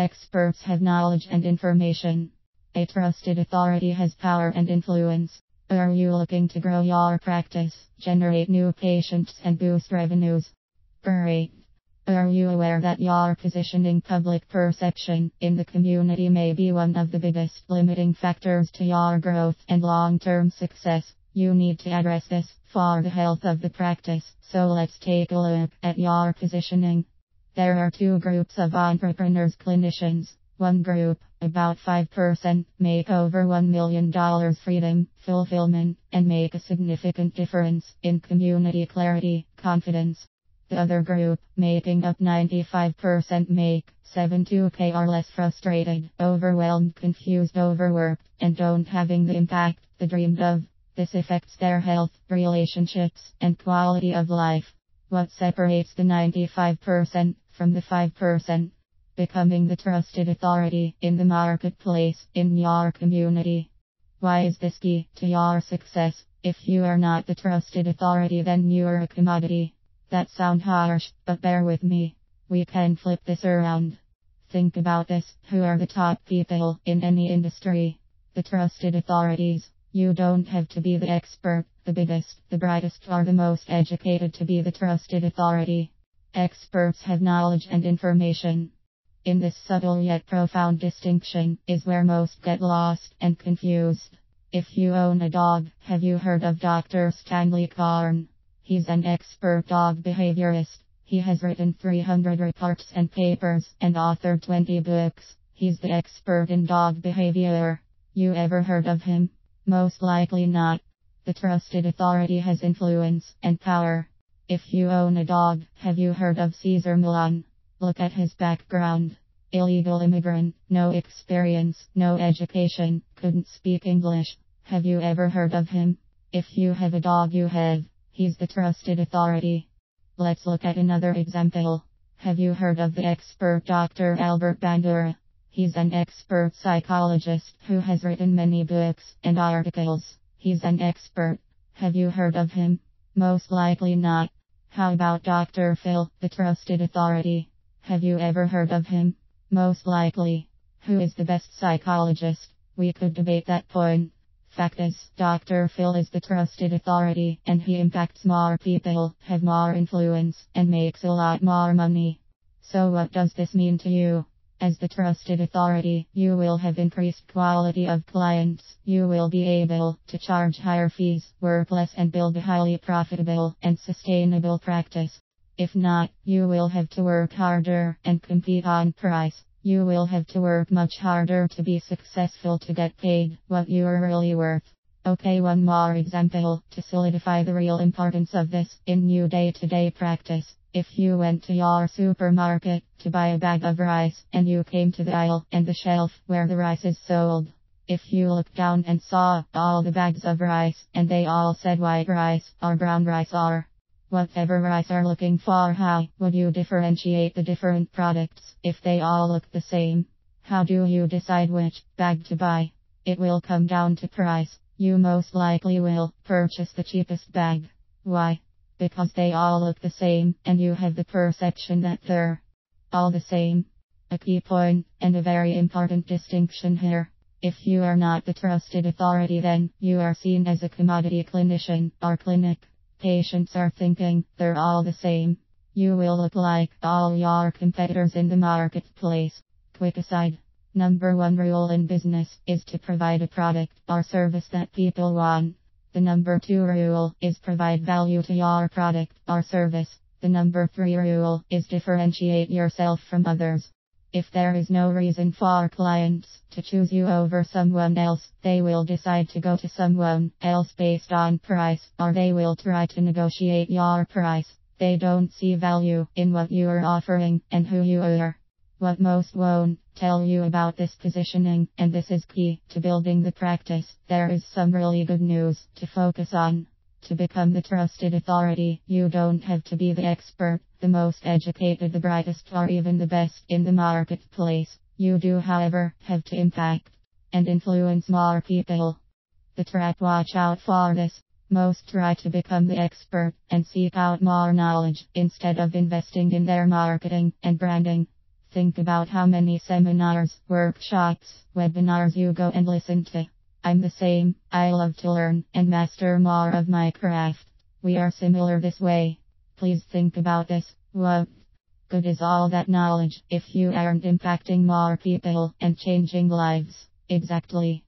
Experts have knowledge and information. A trusted authority has power and influence. Are you looking to grow your practice, generate new patients, and boost revenues? Great. Are you aware that your positioning public perception in the community may be one of the biggest limiting factors to your growth and long-term success? You need to address this for the health of the practice. So let's take a look at your positioning. There are two groups of entrepreneurs clinicians. One group, about 5%, make over $1 million freedom, fulfillment, and make a significant difference in community clarity, confidence. The other group, making up 95%, make 7-2K or less frustrated, overwhelmed, confused, overworked, and don't having the impact they dreamed of. This affects their health, relationships, and quality of life. What separates the 95% from the 5%? Becoming the trusted authority in the marketplace, in your community. Why is this key to your success? If you are not the trusted authority, then you are a commodity. That sounds harsh, but bear with me. We can flip this around. Think about this. Who are the top people in any industry? The trusted authorities. You don't have to be the expert, the biggest, the brightest, or the most educated to be the trusted authority. Experts have knowledge and information. In this subtle yet profound distinction is where most get lost and confused. If you own a dog, have you heard of Dr. Stanley Carn? He's an expert dog behaviorist. He has written 300 reports and papers and authored 20 books. He's the expert in dog behavior. You ever heard of him? Most likely not. The trusted authority has influence and power. If you own a dog, have you heard of Cesar Millan? Look at his background. Illegal immigrant, no experience, no education, couldn't speak English. Have you ever heard of him? If you have a dog, you have. He's the trusted authority. Let's look at another example. Have you heard of the expert Dr. Albert Bandura? He's an expert psychologist who has written many books and articles. He's an expert. Have you heard of him? Most likely not. How about Dr. Phil, the trusted authority? Have you ever heard of him? Most likely. Who is the best psychologist? We could debate that point. Fact is, Dr. Phil is the trusted authority, and he impacts more people, have more influence, and makes a lot more money. So what does this mean to you? As the trusted authority, you will have increased quality of clients. You will be able to charge higher fees, work less, and build a highly profitable and sustainable practice. If not, you will have to work harder and compete on price. You will have to work much harder to be successful to get paid what you are really worth. Okay, one more example to solidify the real importance of this in your day-to-day practice. If you went to your supermarket to buy a bag of rice and you came to the aisle and the shelf where the rice is sold. If you looked down and saw all the bags of rice and they all said white rice or brown rice or whatever rice you're looking for, how would you differentiate the different products if they all look the same? How do you decide which bag to buy? It will come down to price. You most likely will purchase the cheapest bag. Why? Because they all look the same, and you have the perception that they're all the same. A key point, and a very important distinction here. If you are not the trusted authority, then you are seen as a commodity clinician or clinic. Patients are thinking they're all the same. You will look like all your competitors in the marketplace. Quick aside. Number one rule in business is to provide a product or service that people want. The number two rule is provide value to your product or service. The number three rule is differentiate yourself from others. If there is no reason for clients to choose you over someone else, they will decide to go to someone else based on price, or they will try to negotiate your price. They don't see value in what you are offering and who you are. What most won't tell you about this positioning, and this is key to building the practice, there is some really good news to focus on. To become the trusted authority, you don't have to be the expert, the most educated, the brightest, or even the best in the marketplace. You do, however, have to impact and influence more people. The trap: watch out for this. Most try to become the expert and seek out more knowledge instead of investing in their marketing and branding. Think about how many seminars, workshops, webinars you go and listen to. I'm the same. I love to learn and master more of my craft. We are similar this way. Please think about this. What good is all that knowledge if you aren't impacting more people and changing lives? Exactly.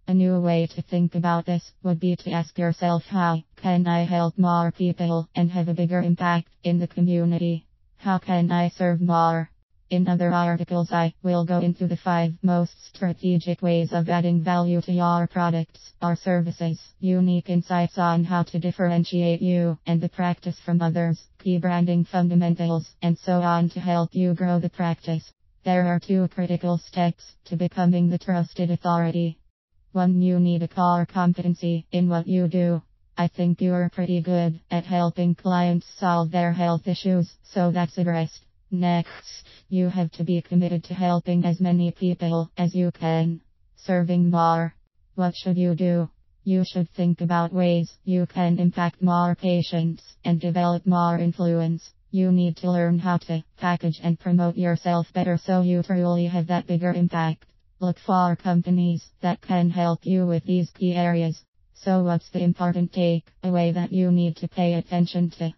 A new way to think about this would be to ask yourself, how can I help more people and have a bigger impact in the community? How can I serve more? In other articles, I will go into the 5 most strategic ways of adding value to your products or services, unique insights on how to differentiate you and the practice from others, key branding fundamentals, and so on to help you grow the practice. There are 2 critical steps to becoming the trusted authority. 1. You need a core competency in what you do. I think you're pretty good at helping clients solve their health issues, so that's a rest. Next, you have to be committed to helping as many people as you can. Serving more. What should you do? You should think about ways you can impact more patients and develop more influence. You need to learn how to package and promote yourself better so you truly have that bigger impact. Look for companies that can help you with these key areas. So what's the important takeaway that you need to pay attention to?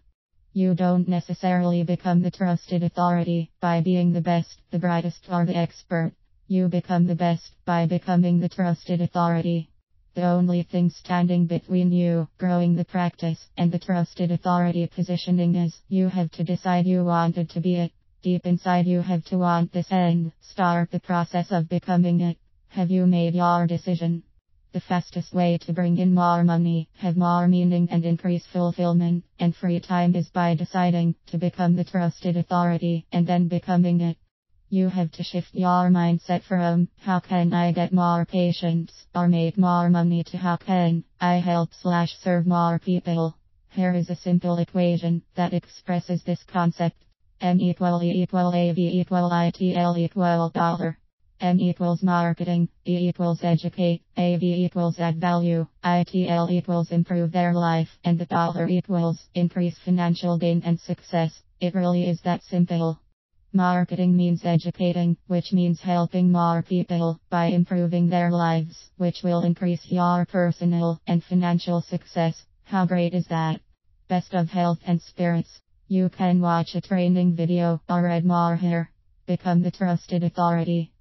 You don't necessarily become the trusted authority by being the best, the brightest, or the expert. You become the best by becoming the trusted authority. The only thing standing between you, growing the practice, and the trusted authority positioning is you have to decide you wanted to be it. Deep inside you have to want this and start the process of becoming it. Have you made your decision? The fastest way to bring in more money, have more meaning and increase fulfillment and free time is by deciding to become the trusted authority and then becoming it. You have to shift your mindset from how can I get more patients or make more money to how can I help/serve more people. Here is a simple equation that expresses this concept. M equal E equal AV equal ITL equal dollar. M equals marketing, E equals educate, AV equals add value, ITL equals improve their life, and the dollar equals increase financial gain and success. It really is that simple. Marketing means educating, which means helping more people by improving their lives, which will increase your personal and financial success. How great is that? Best of health and spirits. You can watch a training video or read more here. Become the trusted authority.